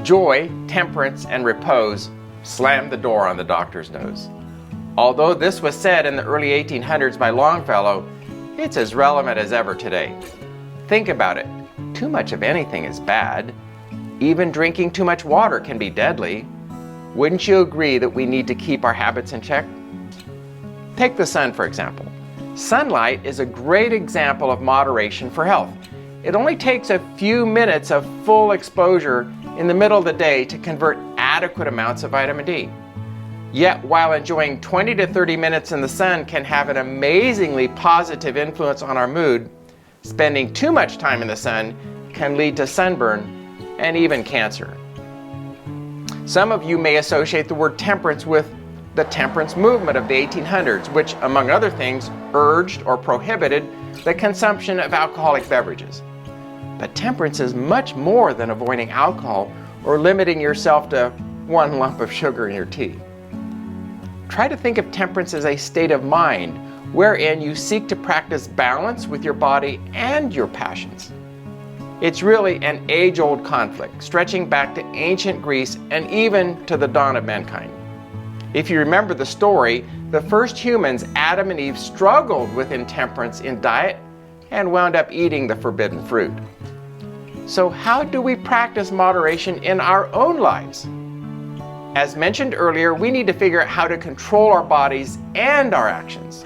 Joy, temperance, and repose slammed the door on the doctor's nose. Although this was said in the early 1800s by Longfellow, it's as relevant as ever today. Think about it. Too much of anything is bad. Even drinking too much water can be deadly. Wouldn't you agree that we need to keep our habits in check? Take the sun, for example. Sunlight is a great example of moderation for health. It only takes a few minutes of full exposure in the middle of the day to convert adequate amounts of vitamin D. Yet, while enjoying 20 to 30 minutes in the sun can have an amazingly positive influence on our mood, spending too much time in the sun can lead to sunburn and even cancer. Some of you may associate the word temperance with the temperance movement of the 1800s, which, among other things, urged or prohibited the consumption of alcoholic beverages. But temperance is much more than avoiding alcohol or limiting yourself to one lump of sugar in your tea. Try to think of temperance as a state of mind wherein you seek to practice balance with your body and your passions. It's really an age-old conflict, stretching back to ancient Greece and even to the dawn of mankind. If you remember the story, the first humans, Adam and Eve, struggled with intemperance in diet and wound up eating the forbidden fruit. So how do we practice moderation in our own lives? As mentioned earlier, we need to figure out how to control our bodies and our actions.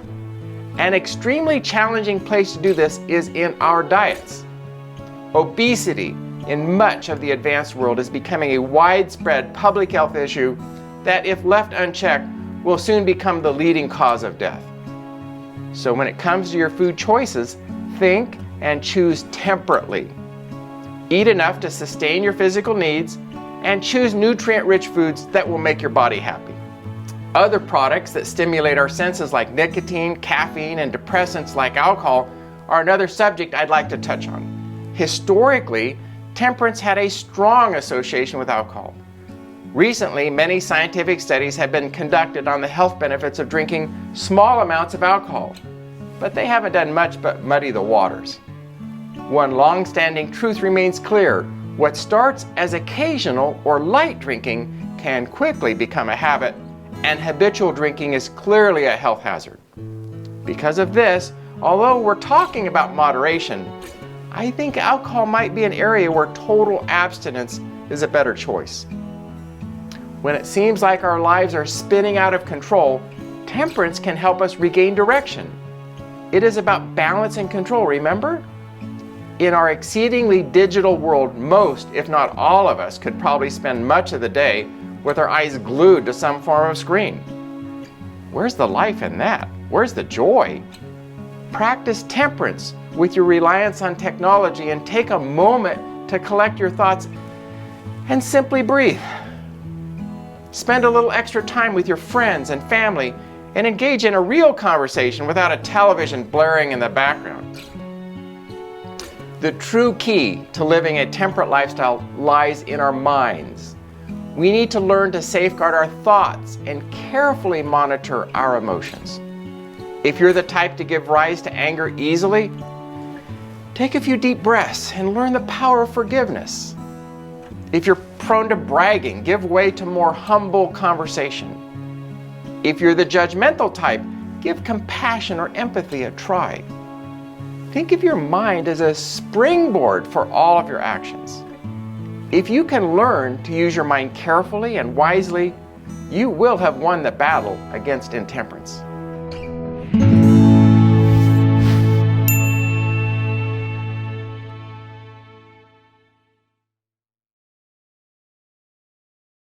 An extremely challenging place to do this is in our diets. Obesity in much of the advanced world is becoming a widespread public health issue that, if left unchecked, will soon become the leading cause of death. So when it comes to your food choices, think and choose temperately. Eat enough to sustain your physical needs and choose nutrient-rich foods that will make your body happy. Other products that stimulate our senses like nicotine, caffeine, and depressants like alcohol are another subject I'd like to touch on. Historically, temperance had a strong association with alcohol. Recently, many scientific studies have been conducted on the health benefits of drinking small amounts of alcohol, but they haven't done much but muddy the waters. One long-standing truth remains clear: what starts as occasional or light drinking can quickly become a habit, and habitual drinking is clearly a health hazard. Because of this, although we're talking about moderation, I think alcohol might be an area where total abstinence is a better choice. When it seems like our lives are spinning out of control, temperance can help us regain direction. It is about balance and control, remember? In our exceedingly digital world, most, if not all of us, could probably spend much of the day with our eyes glued to some form of screen. Where's the life in that? Where's the joy? Practice temperance with your reliance on technology and take a moment to collect your thoughts and simply breathe. Spend a little extra time with your friends and family and engage in a real conversation without a television blaring in the background. The true key to living a temperate lifestyle lies in our minds. We need to learn to safeguard our thoughts and carefully monitor our emotions. If you're the type to give rise to anger easily, take a few deep breaths and learn the power of forgiveness. If you're prone to bragging, give way to more humble conversation. If you're the judgmental type, give compassion or empathy a try. Think of your mind as a springboard for all of your actions. If you can learn to use your mind carefully and wisely, you will have won the battle against intemperance.